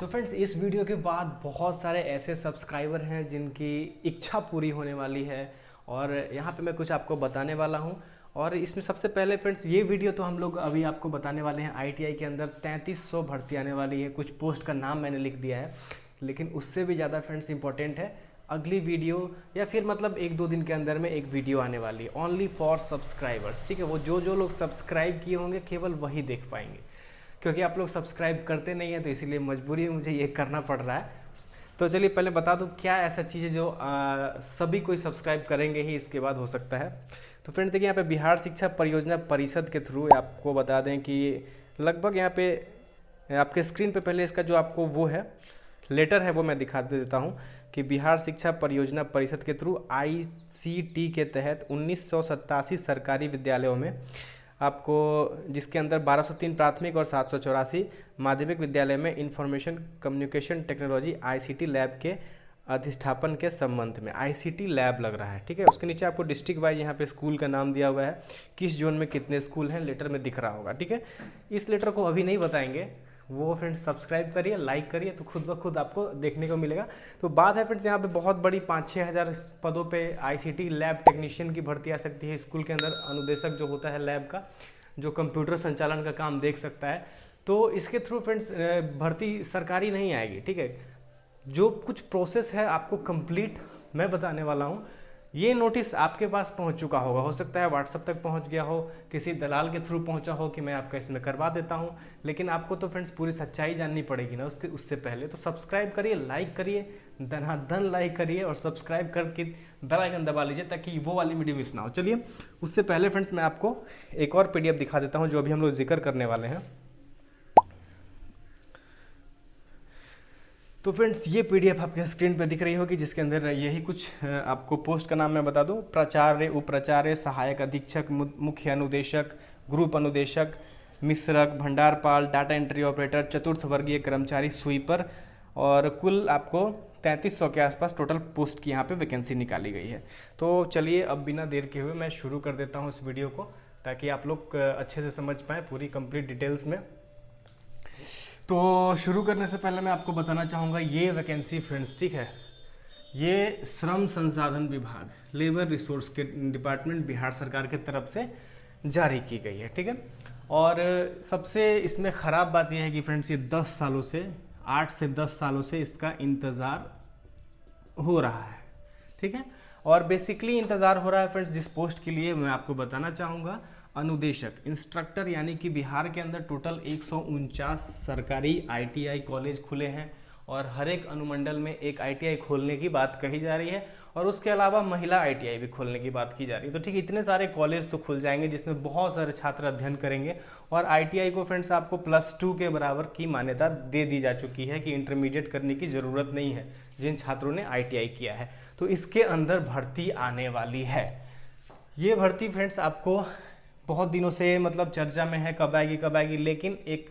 तो फ्रेंड्स, इस वीडियो के बाद बहुत सारे ऐसे सब्सक्राइबर हैं जिनकी इच्छा पूरी होने वाली है और यहाँ पे मैं कुछ आपको बताने वाला हूँ। और इसमें सबसे पहले फ्रेंड्स, ये वीडियो तो हम लोग अभी आपको बताने वाले हैं आईटीआई के अंदर 3300 भर्ती आने वाली है। कुछ पोस्ट का नाम मैंने लिख दिया है, लेकिन उससे भी ज़्यादा फ्रेंड्स इंपॉर्टेंट है अगली वीडियो, या फिर मतलब 1-2 दिन के अंदर में एक वीडियो आने वाली है ओनली फॉर सब्सक्राइबर्स। ठीक है, वो जो लोग सब्सक्राइब किए होंगे केवल वही देख पाएंगे, क्योंकि आप लोग सब्सक्राइब करते नहीं हैं, तो इसीलिए मजबूरी में मुझे ये करना पड़ रहा है। तो चलिए पहले बता दूं क्या ऐसा चीज़ है जो सभी कोई सब्सक्राइब करेंगे ही, इसके बाद हो सकता है। तो फ्रेंड देखिए, यहाँ पे बिहार शिक्षा परियोजना परिषद के थ्रू आपको बता दें कि लगभग यहाँ पे आपके स्क्रीन पे पहले इसका जो आपको वो है लेटर है वो मैं दिखा देता हूँ कि बिहार शिक्षा परियोजना परिषद के थ्रू आईसीटी के तहत 1987 सरकारी विद्यालयों में आपको, जिसके अंदर 1203 प्राथमिक और 784 माध्यमिक विद्यालय में information communication technology ICT lab के अधिष्ठापन के संबंध में आईसीटी लैब लग रहा है। ठीक है, उसके नीचे आपको डिस्ट्रिक्ट वाइज यहाँ पे स्कूल का नाम दिया हुआ है, किस जोन में कितने स्कूल हैं, लेटर में दिख रहा होगा। ठीक है, इस लेटर को अभी नहीं बताएंगे, वो फ्रेंड्स सब्सक्राइब करिए, लाइक करिए, तो खुद ब खुद आपको देखने को मिलेगा। तो बात है फ्रेंड्स, यहाँ पे बहुत बड़ी 5-6 हज़ार पदों पे आईसीटी लैब टेक्नीशियन की भर्ती आ सकती है। स्कूल के अंदर अनुदेशक जो होता है लैब का, जो कंप्यूटर संचालन का काम देख सकता है, तो इसके थ्रू फ्रेंड्स भर्ती सरकारी नहीं आएगी। ठीक है, जो कुछ प्रोसेस है आपको कंप्लीट मैं बताने वाला हूँ। ये नोटिस आपके पास पहुंच चुका होगा, हो सकता है व्हाट्सएप तक पहुंच गया हो, किसी दलाल के थ्रू पहुंचा हो कि मैं आपका इसमें करवा देता हूं, लेकिन आपको तो फ्रेंड्स पूरी सच्चाई जाननी पड़ेगी ना उससे पहले। तो सब्सक्राइब करिए, लाइक करिए, धनाधन लाइक करिए और सब्सक्राइब करके बेल आइकन दबा लीजिए ताकि वो वाली वीडियो मिस ना हो। चलिए उससे पहले फ्रेंड्स मैं आपको एक और पीडीएफ दिखा देता हूँ जो अभी हम लोग जिक्र करने वाले हैं। तो फ्रेंड्स, ये पीडीएफ आपके स्क्रीन पे दिख रही होगी, जिसके अंदर यही कुछ आपको पोस्ट का नाम मैं बता दूं, प्राचार्य, उप प्राचार्य, सहायक अधीक्षक, मुख्य अनुदेशक, ग्रुप अनुदेशक, मिश्रक, भंडारपाल, डाटा एंट्री ऑपरेटर, चतुर्थ वर्गीय कर्मचारी, स्वीपर, और कुल आपको 3300 के आसपास टोटल पोस्ट की यहाँ पे वैकेंसी निकाली गई है। तो चलिए अब बिना देर के हुए मैं शुरू कर देता हूँ इस वीडियो को, ताकि आप लोग अच्छे से समझ पाएँ पूरी कंप्लीट डिटेल्स में। तो शुरू करने से पहले मैं आपको बताना चाहूँगा ये वैकेंसी फ्रेंड्स, ठीक है, ये श्रम संसाधन विभाग, लेबर रिसोर्स के डिपार्टमेंट, बिहार सरकार के तरफ से जारी की गई है। ठीक है, और सबसे इसमें ख़राब बात यह है कि फ्रेंड्स ये 10 सालों से 8 से 10 सालों से इसका इंतज़ार हो रहा है। ठीक है, और बेसिकली इंतज़ार हो रहा है फ्रेंड्स जिस पोस्ट के लिए मैं आपको बताना चाहूँगा, अनुदेशक, इंस्ट्रक्टर, यानी कि बिहार के अंदर टोटल 149 सरकारी आईटीआई कॉलेज खुले हैं और हर एक अनुमंडल में एक आईटीआई खोलने की बात कही जा रही है, और उसके अलावा महिला आईटीआई भी खोलने की बात की जा रही है। तो ठीक, इतने सारे कॉलेज तो खुल जाएंगे जिसमें बहुत सारे छात्र अध्ययन करेंगे, और आईटीआई को फ्रेंड्स आपको +2 के बराबर की मान्यता दे दी जा चुकी है कि इंटरमीडिएट करने की ज़रूरत नहीं है जिन छात्रों ने आईटीआई किया है। तो इसके अंदर भर्ती आने वाली है। ये भर्ती फ्रेंड्स आपको बहुत दिनों से मतलब चर्चा में है, कब आएगी, लेकिन एक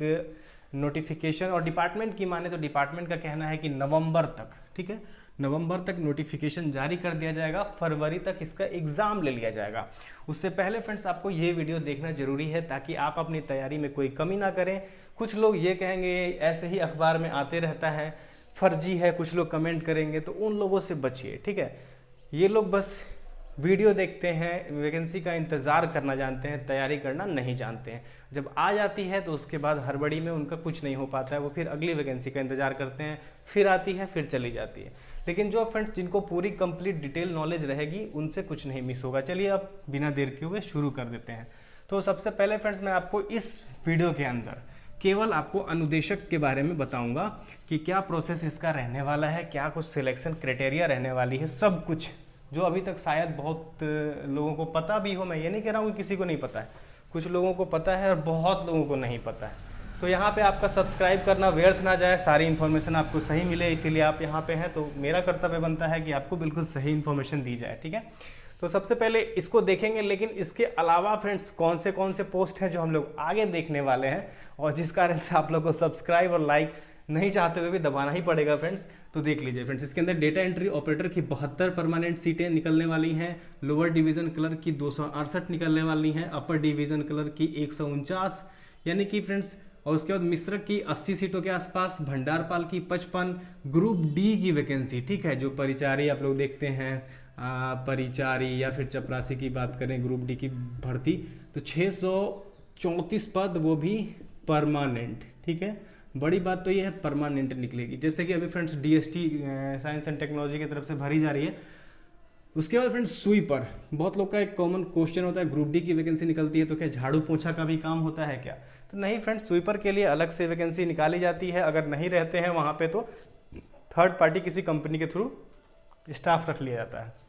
नोटिफिकेशन, और डिपार्टमेंट की माने तो डिपार्टमेंट का कहना है कि नवंबर तक, ठीक है, नवंबर तक नोटिफिकेशन जारी कर दिया जाएगा, फरवरी तक इसका एग्ज़ाम ले लिया जाएगा। उससे पहले फ्रेंड्स आपको ये वीडियो देखना जरूरी है ताकि आप अपनी तैयारी में कोई कमी ना करें। कुछ लोग ये कहेंगे ऐसे ही अखबार में आते रहता है, फर्जी है, कुछ लोग कमेंट करेंगे, तो उन लोगों से बचिए। ठीक है, ये लोग बस वीडियो देखते हैं, वैकेंसी का इंतज़ार करना जानते हैं, तैयारी करना नहीं जानते हैं। जब आ जाती है तो उसके बाद हड़बड़ी में उनका कुछ नहीं हो पाता है, वो फिर अगली वैकेंसी का इंतज़ार करते हैं, फिर आती है, फिर चली जाती है। लेकिन जो फ्रेंड्स जिनको पूरी कंप्लीट डिटेल नॉलेज रहेगी उनसे कुछ नहीं मिस होगा। चलिए अब बिना देर के हुए शुरू कर देते हैं। तो सबसे पहले फ्रेंड्स मैं आपको इस वीडियो के अंदर केवल आपको अनुदेशक के बारे में बताऊँगा कि क्या प्रोसेस इसका रहने वाला है, क्या कुछ सिलेक्शन क्राइटेरिया रहने वाली है, सब कुछ जो अभी तक शायद बहुत लोगों को पता भी हो। मैं ये नहीं कह रहा हूँ कि किसी को नहीं पता है, कुछ लोगों को पता है और बहुत लोगों को नहीं पता है। तो यहाँ पे आपका सब्सक्राइब करना व्यर्थ ना जाए, सारी इन्फॉर्मेशन आपको सही मिले, इसीलिए आप यहाँ पे हैं। तो मेरा कर्तव्य बनता है कि आपको बिल्कुल सही इन्फॉर्मेशन दी जाए। ठीक है, तो सबसे पहले इसको देखेंगे, लेकिन इसके अलावा फ्रेंड्स कौन से पोस्ट हैं जो हम लोग आगे देखने वाले हैं, और जिस कारण से आप लोग को सब्सक्राइब और लाइक नहीं चाहते हुए भी दबाना ही पड़ेगा फ्रेंड्स। तो देख लीजिए फ्रेंड्स, इसके अंदर डेटा एंट्री ऑपरेटर की 72 परमानेंट सीटें निकलने वाली हैं, लोअर डिवीजन क्लर्क की 268 निकलने वाली हैं, अपर डिवीजन क्लर्क की 149, यानी कि फ्रेंड्स और उसके बाद मिश्रक की 80 सीटों के आसपास, भंडारपाल की 55, ग्रुप डी की वैकेंसी, ठीक है, जो परिचारी आप लोग देखते हैं, परिचारी या फिर चपरासी की बात करें ग्रुप डी की भर्ती, तो 634 पद, वो भी परमानेंट, ठीक है। बड़ी बात तो ये है परमानेंट निकलेगी, जैसे कि अभी friends DST science and technology की तरफ से भरी जा रही है। उसके बाद फ्रेंड्स स्वीपर, बहुत लोग का एक कॉमन क्वेश्चन होता है, ग्रुप डी की वैकेंसी निकलती है तो क्या झाड़ू पोछा का भी काम होता है क्या? तो नहीं फ्रेंड्स, स्वीपर के लिए अलग से वैकेंसी निकाली जाती है। अगर नहीं रहते हैं वहाँ पे तो थर्ड पार्टी किसी कंपनी के थ्रू स्टाफ रख लिया जाता है।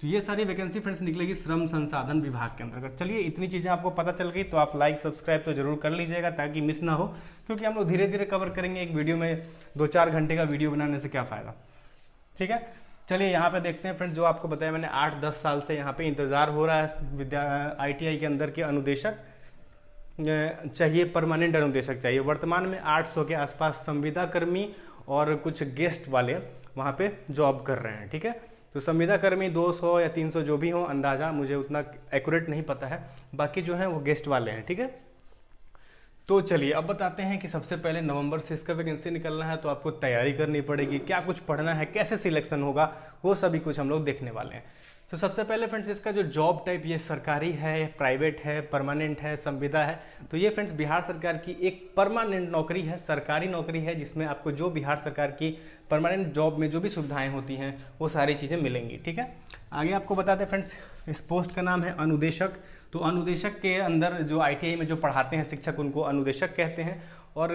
तो ये सारी वैकेंसी फ्रेंड्स निकलेगी श्रम संसाधन विभाग के अंतर्गत। चलिए, इतनी चीज़ें आपको पता चल गई तो आप लाइक सब्सक्राइब तो जरूर कर लीजिएगा ताकि मिस ना हो, क्योंकि हम लोग धीरे धीरे कवर करेंगे। एक वीडियो में 2-4 घंटे का वीडियो बनाने से क्या फ़ायदा, ठीक है। चलिए यहाँ पे देखते हैं फ्रेंड्स, जो आपको बताया मैंने 8-10 साल से यहाँ पे इंतज़ार हो रहा है ITI के अंदर के अनुदेशक चाहिए, परमानेंट अनुदेशक चाहिए। वर्तमान में 800 के आसपास संविदा कर्मी और कुछ गेस्ट वाले वहाँ पे जॉब कर रहे हैं, ठीक है। तो संविदा कर्मी 200 या 300 जो भी हो, अंदाजा मुझे उतना एक्यूरेट नहीं पता है, बाकी जो है वो गेस्ट वाले हैं, ठीक है। तो चलिए अब बताते हैं कि सबसे पहले नवंबर से इसका वैकेंसी निकलना है तो आपको तैयारी करनी पड़ेगी, क्या कुछ पढ़ना है, कैसे सिलेक्शन होगा, वो सभी कुछ हम लोग देखने वाले हैं। तो सबसे पहले फ्रेंड्स, इसका जो जॉब टाइप, ये सरकारी है, प्राइवेट है, परमानेंट है, संविदा है। तो ये फ्रेंड्स बिहार सरकार की एक परमानेंट नौकरी है, सरकारी नौकरी है, जिसमें आपको जो बिहार सरकार की परमानेंट जॉब में जो भी सुविधाएं होती हैं वो सारी चीज़ें मिलेंगी, ठीक है। आगे आपको बताते हैं फ्रेंड्स, इस पोस्ट का नाम है अनुदेशक। तो अनुदेशक के अंदर जो ITI में जो पढ़ाते हैं शिक्षक, उनको अनुदेशक कहते हैं, और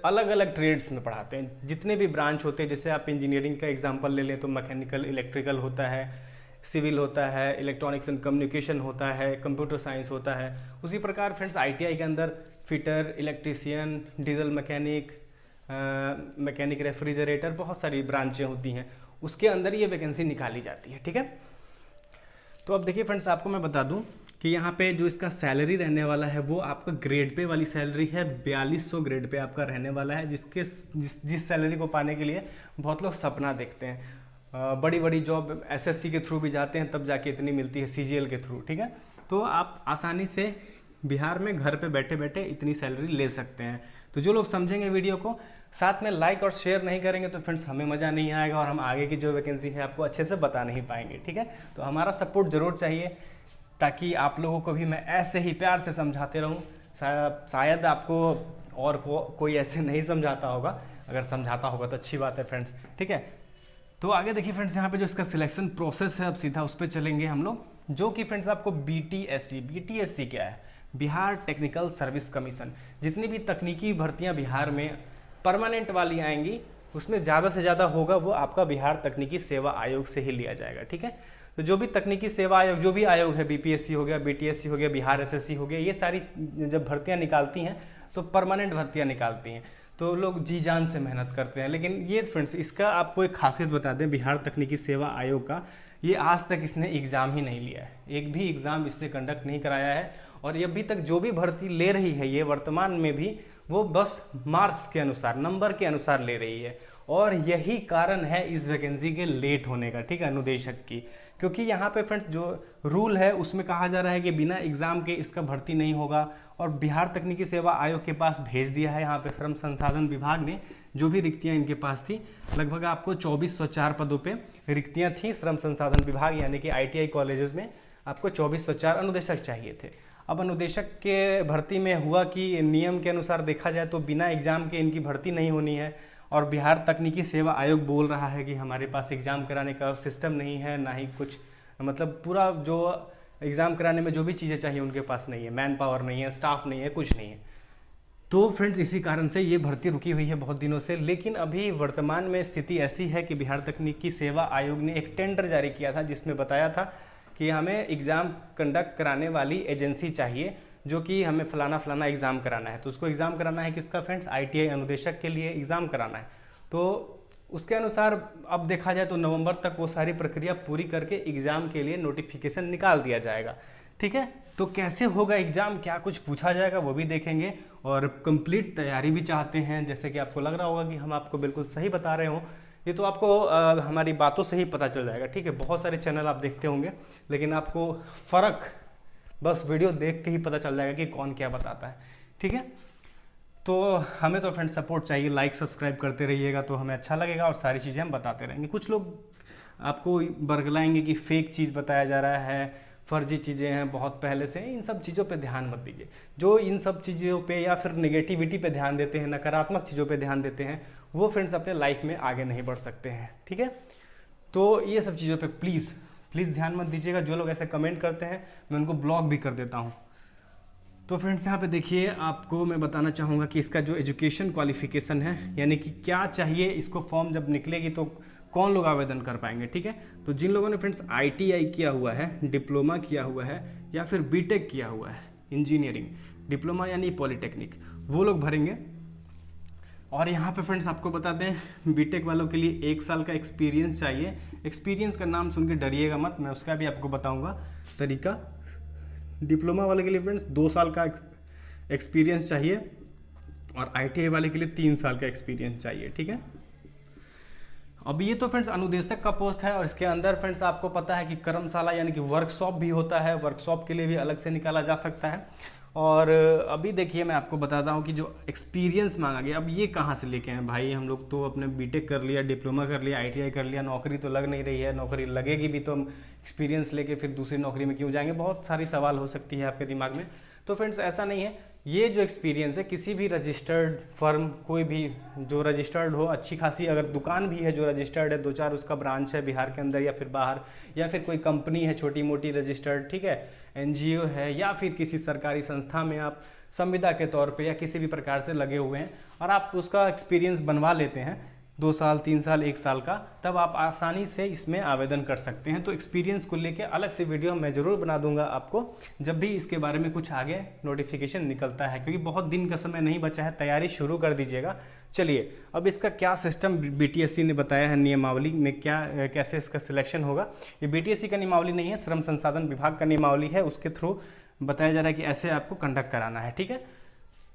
अलग अलग ट्रेड्स में पढ़ाते हैं। जितने भी ब्रांच होते हैं, जैसे आप इंजीनियरिंग का एग्जांपल ले लें तो मैकेनिकल, इलेक्ट्रिकल होता है, सिविल होता है, इलेक्ट्रॉनिक्स एंड कम्युनिकेशन होता है, कंप्यूटर साइंस होता है। उसी प्रकार फ्रेंड्स ITI के अंदर fitter, electrician, diesel mechanic, mechanic refrigerator, बहुत सारी ब्रांचें होती हैं, उसके अंदर ये वैकेंसी निकाली जाती है, ठीक है। तो अब देखिए फ्रेंड्स, आपको मैं बता दूं कि यहाँ पे जो इसका सैलरी रहने वाला है वो आपका ग्रेड पे वाली सैलरी है, 4200 ग्रेड पे आपका रहने वाला है, जिस सैलरी को पाने के लिए बहुत लोग सपना देखते हैं। बड़ी बड़ी जॉब SSC के थ्रू भी जाते हैं, तब जाके इतनी मिलती है, CGL के थ्रू, ठीक है। तो आप आसानी से बिहार में घर पे बैठे बैठे इतनी सैलरी ले सकते हैं। तो जो लोग समझेंगे वीडियो को, साथ में लाइक और शेयर नहीं करेंगे तो फ्रेंड्स हमें मज़ा नहीं आएगा और हम आगे की जो वैकेंसी है आपको अच्छे से बता नहीं पाएंगे, ठीक है। तो हमारा सपोर्ट जरूर चाहिए, ताकि आप लोगों को भी मैं ऐसे ही प्यार से समझाते रहूं। शायद आपको और कोई ऐसे नहीं समझाता होगा, अगर समझाता होगा तो अच्छी बात है फ्रेंड्स, ठीक है। तो आगे देखिए फ्रेंड्स, यहाँ पे जो इसका सिलेक्शन प्रोसेस है, अब सीधा उस पर चलेंगे हम लोग, जो कि फ्रेंड्स आपको BTSC क्या है, बिहार टेक्निकल सर्विस कमीशन। जितनी भी तकनीकी भर्तियाँ बिहार में परमानेंट वाली आएंगी, उसमें ज़्यादा से ज़्यादा होगा वो आपका बिहार तकनीकी सेवा आयोग से ही लिया जाएगा, ठीक है। तो जो भी तकनीकी सेवा आयोग, जो भी आयोग है, BPSC हो गया, BTSC हो गया, बिहार SSC हो गया, ये सारी जब भर्तियाँ निकालती हैं तो परमानेंट भर्तियाँ निकालती हैं, तो लोग जी जान से मेहनत करते हैं। लेकिन ये फ्रेंड्स, इसका आपको एक खासियत बता दें, बिहार तकनीकी सेवा आयोग का, ये आज तक इसने एग्ज़ाम ही नहीं लिया है, एक भी एग्ज़ाम इसने कंडक्ट नहीं कराया है। और ये अभी तक जो भी भर्ती ले रही है ये वर्तमान में भी, वो बस मार्क्स के अनुसार, नंबर के अनुसार ले रही है। और यही कारण है इस वैकेंसी के लेट होने का, ठीक है, अनुदेशक की। क्योंकि यहाँ पे फ्रेंड्स जो रूल है उसमें कहा जा रहा है कि बिना एग्ज़ाम के इसका भर्ती नहीं होगा, और बिहार तकनीकी सेवा आयोग के पास भेज दिया है। यहाँ पे श्रम संसाधन विभाग ने जो भी रिक्तियाँ इनके पास थी, लगभग आपको 2404 पदों पे रिक्तियाँ थी श्रम संसाधन विभाग, यानी कि ITI कॉलेजेस में आपको 2404 अनुदेशक चाहिए थे। अब अनुदेशक के भर्ती में हुआ कि नियम के अनुसार देखा जाए तो बिना एग्ज़ाम के इनकी भर्ती नहीं होनी है, और बिहार तकनीकी सेवा आयोग बोल रहा है कि हमारे पास एग्ज़ाम कराने का सिस्टम नहीं है, ना ही कुछ, मतलब पूरा जो एग्ज़ाम कराने में जो भी चीज़ें चाहिए उनके पास नहीं है, मैन पावर नहीं है, स्टाफ नहीं है, कुछ नहीं है। तो फ्रेंड्स इसी कारण से ये भर्ती रुकी हुई है बहुत दिनों से। लेकिन अभी वर्तमान में स्थिति ऐसी है कि बिहार तकनीकी सेवा आयोग ने एक टेंडर जारी किया था, जिसमें बताया था कि हमें एग्ज़ाम कंडक्ट कराने वाली एजेंसी चाहिए, जो कि हमें फलाना एग्ज़ाम कराना है। तो उसको एग्ज़ाम कराना है किसका फ्रेंड्स, ITI अनुदेशक के लिए एग्ज़ाम कराना है। तो उसके अनुसार अब देखा जाए तो नवंबर तक वो सारी प्रक्रिया पूरी करके एग्ज़ाम के लिए नोटिफिकेशन निकाल दिया जाएगा, ठीक है। तो कैसे होगा एग्ज़ाम, क्या कुछ पूछा जाएगा, वो भी देखेंगे। और कंप्लीट तैयारी भी चाहते हैं, जैसे कि आपको लग रहा होगा कि हम आपको बिल्कुल सही बता रहे हों, ये तो आपको हमारी बातों से ही पता चल जाएगा, ठीक है। बहुत सारे चैनल आप देखते होंगे, लेकिन आपको फ़र्क बस वीडियो देख के ही पता चल जाएगा कि कौन क्या बताता है। ठीक है। तो हमें तो फ्रेंड्स सपोर्ट चाहिए, लाइक सब्सक्राइब करते रहिएगा तो हमें अच्छा लगेगा और सारी चीज़ें हम बताते रहेंगे। कुछ लोग आपको बरगलाएंगे कि फेक चीज़ बताया जा रहा है, फर्जी चीज़ें हैं बहुत पहले से, इन सब चीज़ों पे ध्यान मत दीजिए। जो इन सब चीज़ों पे या फिर नेगेटिविटी पे ध्यान देते हैं, नकारात्मक चीज़ों पे ध्यान देते हैं, वो फ्रेंड्स अपने लाइफ में आगे नहीं बढ़ सकते हैं, ठीक है। तो ये सब चीज़ों पे प्लीज़ ध्यान मत दीजिएगा। जो लोग ऐसे कमेंट करते हैं मैं उनको ब्लॉक भी कर देता हूँ। तो फ्रेंड्स यहाँ पे देखिए, आपको मैं बताना चाहूँगा कि इसका जो एजुकेशन क्वालिफिकेशन है, यानी कि क्या चाहिए, इसको फॉर्म जब निकलेगी तो कौन लोग आवेदन कर पाएंगे, ठीक है। तो जिन लोगों ने फ्रेंड्स ITI किया हुआ है, डिप्लोमा किया हुआ है या फिर BTech किया हुआ है, इंजीनियरिंग डिप्लोमा यानी पॉलीटेक्निक, वो लोग भरेंगे। और यहाँ पे फ्रेंड्स आपको बता दें, BTech वालों के लिए 1 साल का एक्सपीरियंस चाहिए। एक्सपीरियंस का नाम सुन के डरिएगा मत, मैं उसका भी आपको बताऊँगा तरीका। डिप्लोमा वाले के लिए फ्रेंड्स 2 साल का एक्सपीरियंस चाहिए और ITI वाले के लिए 3 साल का एक्सपीरियंस चाहिए, ठीक है। अब ये तो फ्रेंड्स अनुदेशक का पोस्ट है और इसके अंदर फ्रेंड्स आपको पता है कि कर्मशाला यानी कि वर्कशॉप भी होता है, वर्कशॉप के लिए भी अलग से निकाला जा सकता है। और अभी देखिए मैं आपको बताता हूँ कि जो एक्सपीरियंस मांगा गया, अब ये कहाँ से लेके आए भाई, हम लोग तो अपने BTech कर लिया, डिप्लोमा कर लिया, ITI कर लिया, नौकरी तो लग नहीं रही है, नौकरी लगेगी भी तो हम एक्सपीरियंस लेके फिर दूसरी नौकरी में क्यों जाएंगे, बहुत सारी सवाल हो सकती है आपके दिमाग में। तो फ्रेंड्स ऐसा नहीं है, ये जो एक्सपीरियंस है किसी भी रजिस्टर्ड फर्म, कोई भी जो रजिस्टर्ड हो, अच्छी खासी अगर दुकान भी है जो रजिस्टर्ड है, 2-4 उसका ब्रांच है बिहार के अंदर या फिर बाहर, या फिर कोई कंपनी है छोटी मोटी रजिस्टर्ड, ठीक है, NGO है, या फिर किसी सरकारी संस्था में आप संविदा के तौर पे या किसी भी प्रकार से लगे हुए हैं और आप उसका एक्सपीरियंस बनवा लेते हैं 2 साल 3 साल 1 साल का, तब आप आसानी से इसमें आवेदन कर सकते हैं। तो एक्सपीरियंस को लेके अलग से वीडियो मैं ज़रूर बना दूंगा आपको, जब भी इसके बारे में कुछ आगे नोटिफिकेशन निकलता है, क्योंकि बहुत दिन का समय नहीं बचा है, तैयारी शुरू कर दीजिएगा। चलिए, अब इसका क्या सिस्टम BTSC ने बताया है, नियमावली में क्या कैसे इसका सिलेक्शन होगा। ये BTSC का नियमावली नहीं है, श्रम संसाधन विभाग का नियमावली है, उसके थ्रू बताया जा रहा है कि ऐसे आपको कंडक्ट कराना है, ठीक है।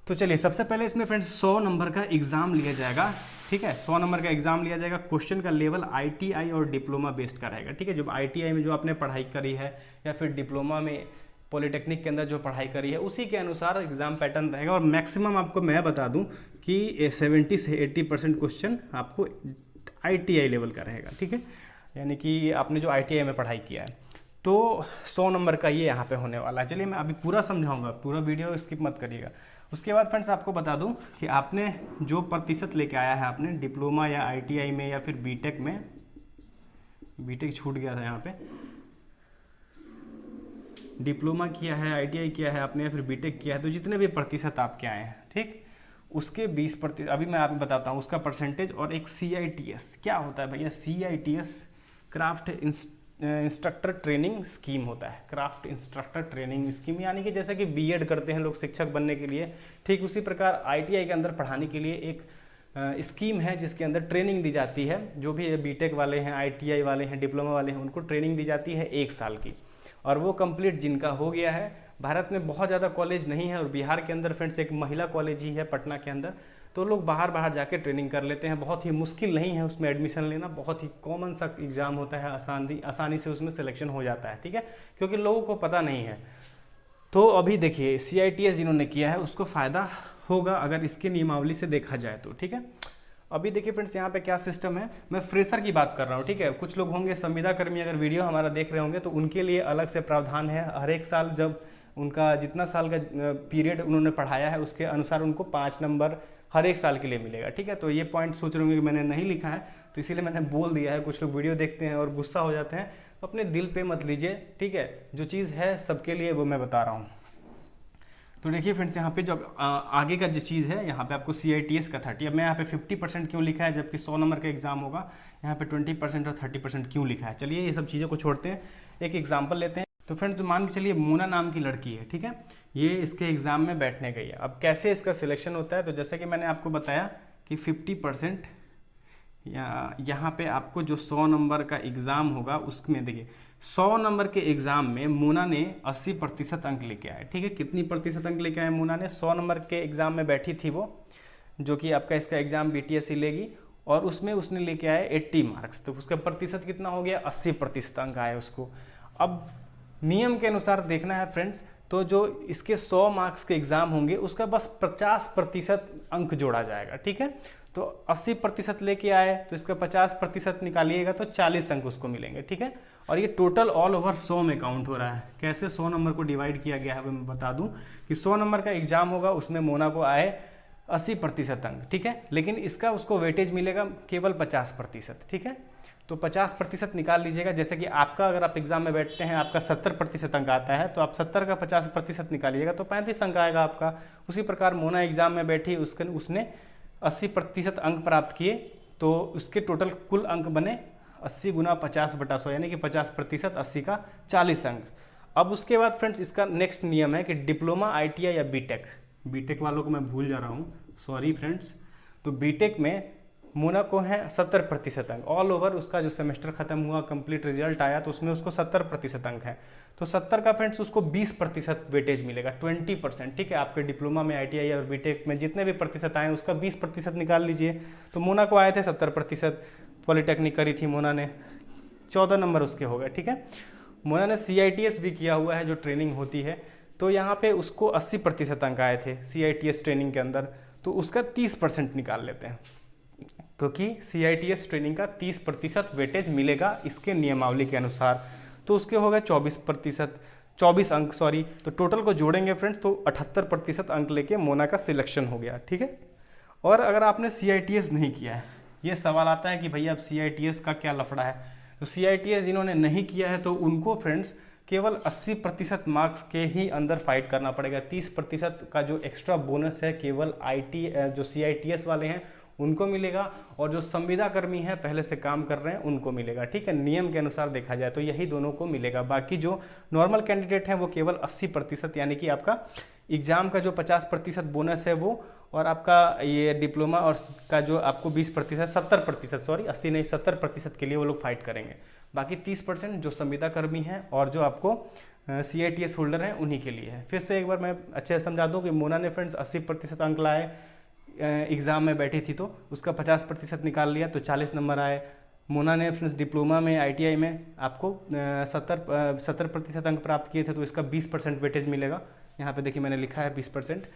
तो चलिए, सबसे पहले इसमें फ्रेंड्स 100 नंबर का एग्जाम लिया जाएगा, ठीक है। 100 नंबर का एग्जाम लिया जाएगा। क्वेश्चन का लेवल ITI और डिप्लोमा बेस्ड का रहेगा, ठीक है। जो ITI में जो आपने पढ़ाई करी है या फिर डिप्लोमा में पॉलिटेक्निक के अंदर जो पढ़ाई करी है, उसी के अनुसार एग्जाम पैटर्न रहेगा। और मैक्सिमम आपको मैं बता दूं कि 70 से 80% क्वेश्चन आपको ITI लेवल का रहेगा, ठीक है, यानी कि आपने जो ITI में पढ़ाई किया है। तो 100 नंबर का ये यहाँ पे होने वाला है। चलिए, मैं अभी पूरा समझाऊंगा, पूरा वीडियो स्किप मत करिएगा। उसके बाद फ्रेंड्स आपको बता दूं कि आपने जो प्रतिशत लेके आया है, आपने डिप्लोमा या ITI में या फिर BTech में, BTech छूट गया था यहाँ पे, डिप्लोमा किया है, ITI किया है आपने या फिर BTech किया है, तो जितने भी प्रतिशत आपके आए हैं, ठीक, उसके 20%, अभी मैं आपको बताता हूँ उसका परसेंटेज। और एक CITS क्या होता है भैया, CITS craft instructor training scheme होता है। क्राफ्ट इंस्ट्रक्टर ट्रेनिंग स्कीम यानी कि जैसे कि BEd करते हैं लोग शिक्षक बनने के लिए, ठीक उसी प्रकार ITI के अंदर पढ़ाने के लिए एक स्कीम है जिसके अंदर ट्रेनिंग दी जाती है। जो भी BTech वाले हैं, ITI वाले हैं, डिप्लोमा वाले हैं, उनको ट्रेनिंग दी जाती है 1 साल की, और वो कंप्लीट जिनका हो गया है। भारत में बहुत ज़्यादा कॉलेज नहीं है और बिहार के अंदर फ्रेंड्स एक महिला कॉलेज ही है पटना के अंदर, तो लोग बाहर जाके ट्रेनिंग कर लेते हैं। बहुत ही मुश्किल नहीं है उसमें एडमिशन लेना, बहुत ही कॉमन सा एग्जाम होता है, आसानी से उसमें सिलेक्शन हो जाता है, ठीक है, क्योंकि लोगों को पता नहीं है। तो अभी देखिए, CITS जिन्होंने किया है उसको फ़ायदा होगा अगर इसकी नियमावली से देखा जाए तो, ठीक है। अभी देखिए फ्रेंड्स, यहाँ पे क्या सिस्टम है, मैं फ्रेशर की बात कर रहा हूँ, ठीक है। कुछ लोग होंगे संविदा कर्मी, अगर वीडियो हमारा देख रहे होंगे तो उनके लिए अलग से प्रावधान है। हर एक साल जब उनका जितना साल का पीरियड उन्होंने पढ़ाया है उसके अनुसार उनको 5 नंबर हर एक साल के लिए मिलेगा, ठीक है। तो ये पॉइंट सोच रहे होंगे कि मैंने नहीं लिखा है, तो इसीलिए मैंने बोल दिया है। कुछ लोग वीडियो देखते हैं और गुस्सा हो जाते हैं, अपने दिल पे मत लीजिए, ठीक है। जो चीज़ है सबके लिए वो मैं बता रहा हूँ। तो देखिए फ्रेंड्स, यहाँ पे जो आगे का जो चीज़ है, यहाँ पे आपको CITS का 30, अब मैं यहाँ पे 50% क्यों लिखा है जबकि 100 नंबर का एग्जाम होगा, यहाँ पे 20% और 30% क्यों लिखा है। चलिए, ये सब चीज़ों को छोड़ते हैं, एक एग्जाम्पल लेते हैं। तो फ्रेंड्स, तो मान के चलिए मोना नाम की लड़की है, ठीक है, ये इसके एग्जाम में बैठने गई है। अब कैसे इसका सिलेक्शन होता है, तो जैसे कि मैंने आपको बताया कि 50% यहाँ पे आपको जो 100 नंबर का एग्जाम होगा उसमें देखिए 100 नंबर के एग्जाम में मोना ने 80% अंक लेके आए, ठीक है। कितनी प्रतिशत अंक लेके आए मोना ने, 100 नंबर के एग्जाम में बैठी थी वो, जो कि आपका इसका एग्जाम BTSC लेगी, और उसमें उसने लेके आए 80 मार्क्स, तो उसका प्रतिशत कितना हो गया, 80% अंक आए उसको। अब नियम के अनुसार देखना है फ्रेंड्स, तो जो इसके 100 मार्क्स के एग्जाम होंगे उसका बस 50% अंक जोड़ा जाएगा, ठीक है। तो 80% लेके आए तो इसका 50% निकालिएगा तो 40 अंक उसको मिलेंगे, ठीक है। और ये टोटल ऑल ओवर 100 में काउंट हो रहा है। कैसे 100 नंबर को डिवाइड किया गया है वो मैं बता दूं कि 100 नंबर का एग्जाम होगा, उसमें मोना को आए 80% अंक, ठीक है, लेकिन इसका उसको वेटेज मिलेगा केवल 50%, ठीक है। तो 50% निकाल लीजिएगा। जैसे कि आपका अगर आप एग्जाम में बैठते हैं आपका 70% अंक आता है तो आप 70 का 50% निकालिएगा तो 35 अंक आएगा आपका। उसी प्रकार मोना एग्जाम में बैठी उसने 80% अंक प्राप्त किए तो उसके टोटल कुल अंक बने 80 गुना 50/100 यानी कि 50%, 80 का 40 अंक। अब उसके बाद फ्रेंड्स इसका नेक्स्ट नियम है कि डिप्लोमा, ITI या बीटेक वालों को मैं भूल जा रहा हूँ, सॉरी फ्रेंड्स। तो बीटेक में मोना को है 70% अंक, ऑल ओवर उसका जो सेमेस्टर खत्म हुआ, कंप्लीट रिजल्ट आया तो उसमें उसको 70% अंक है। तो 70 का फ्रेंड्स उसको 20% वेटेज मिलेगा, 20%, ठीक है। आपके डिप्लोमा में, ITI और बीटेक में जितने भी प्रतिशत आए उसका 20% निकाल लीजिए। तो मोना को आए थे 70%, पॉलिटेक्निक करी थी मोना ने, 14 नंबर उसके हो गए, ठीक है। मोना ने CITS भी किया हुआ है जो ट्रेनिंग होती है, तो यहाँ पे उसको 80% अंक आए थे CITS ट्रेनिंग के अंदर, तो उसका 30% निकाल लेते हैं क्योंकि CITS ट्रेनिंग का 30% वेटेज मिलेगा इसके नियमावली के अनुसार। तो उसके हो गए 24 अंक, सॉरी। तो टोटल को जोड़ेंगे फ्रेंड्स तो 78% अंक लेके मोना का सिलेक्शन हो गया, ठीक है। और अगर आपने CITS नहीं किया है, ये सवाल आता है कि भैया अब CITS का क्या लफड़ा है। तो CITS जिन्होंने नहीं किया है तो उनको फ्रेंड्स केवल 80% मार्क्स के ही अंदर फाइट करना पड़ेगा। 30% का जो एक्स्ट्रा बोनस है केवल जो CITS वाले हैं उनको मिलेगा, और जो संविदा कर्मी हैं पहले से काम कर रहे हैं उनको मिलेगा, ठीक है। नियम के अनुसार देखा जाए तो यही दोनों को मिलेगा। बाकी जो नॉर्मल कैंडिडेट हैं वो केवल 80% यानी कि आपका एग्जाम का जो 50% बोनस है वो, और आपका ये डिप्लोमा और का जो आपको 20%, 70%, सॉरी 80 नहीं 70% के लिए वो लोग फाइट करेंगे। बाकी 30% जो संविदा कर्मी हैं और जो आपको CITS होल्डर हैं उन्हीं के लिए है। फिर से एक बार मैं अच्छे से समझा दूं कि मोना ने फ्रेंड्स 80% अंक लाए, एग्ज़ाम में बैठी थी तो उसका 50% निकाल लिया तो 40 नंबर आए। मोना ने फ्रेंड्स डिप्लोमा में, ITI में आपको 70% अंक प्राप्त किए थे तो इसका 20% वेटेज मिलेगा। यहाँ पे देखिए मैंने लिखा है 20%,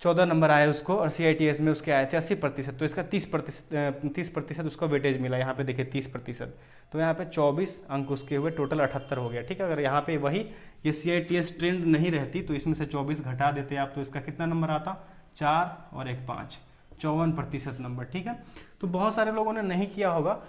14 नंबर आए उसको, और CITS में उसके आए थे 80%, तो इसका 30% उसको वेटेज मिला। यहाँ पे देखिए 30%, तो यहाँ पे 24 अंक उसके हुए, टोटल 78 हो गया, ठीक है। अगर यहाँ पे वही ये CITS ट्रेंड नहीं रहती तो इसमें से 24 घटा देते आप तो इसका कितना नंबर आता, 4 और 1 5, 54% नंबर, ठीक है। तो बहुत सारे लोगों ने नहीं किया होगा,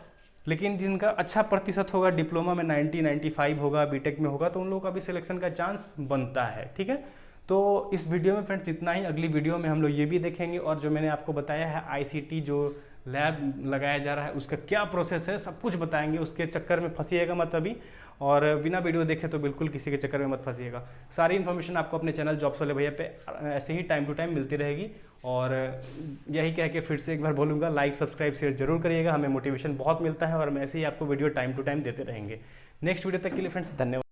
लेकिन जिनका अच्छा प्रतिशत होगा, डिप्लोमा में 90 95 होगा, बीटेक में होगा, तो उन लोगों का भी सिलेक्शन का चांस बनता है, ठीक है। तो इस वीडियो में फ्रेंड्स इतना ही। अगली वीडियो में हम लोग ये भी देखेंगे और जो मैंने आपको बताया है ICT जो लैब लगाया जा रहा है उसका क्या प्रोसेस है सब कुछ बताएंगे। उसके चक्कर में फंसिएगा मत अभी, और बिना वीडियो देखे तो बिल्कुल किसी के चक्कर में मत फंसिएगा। सारी इन्फॉर्मेशन आपको अपने चैनल जॉब्स वाले भैया पे ऐसे ही टाइम टू टाइम मिलती रहेगी। और यही कह के फिर से एक बार बोलूँगा, लाइक सब्सक्राइब शेयर जरूर करिएगा, हमें मोटिवेशन बहुत मिलता है और हम ऐसे ही आपको वीडियो टाइम टू टाइम देते रहेंगे। नेक्स्ट वीडियो तक के लिए फ्रेंड्स धन्यवाद।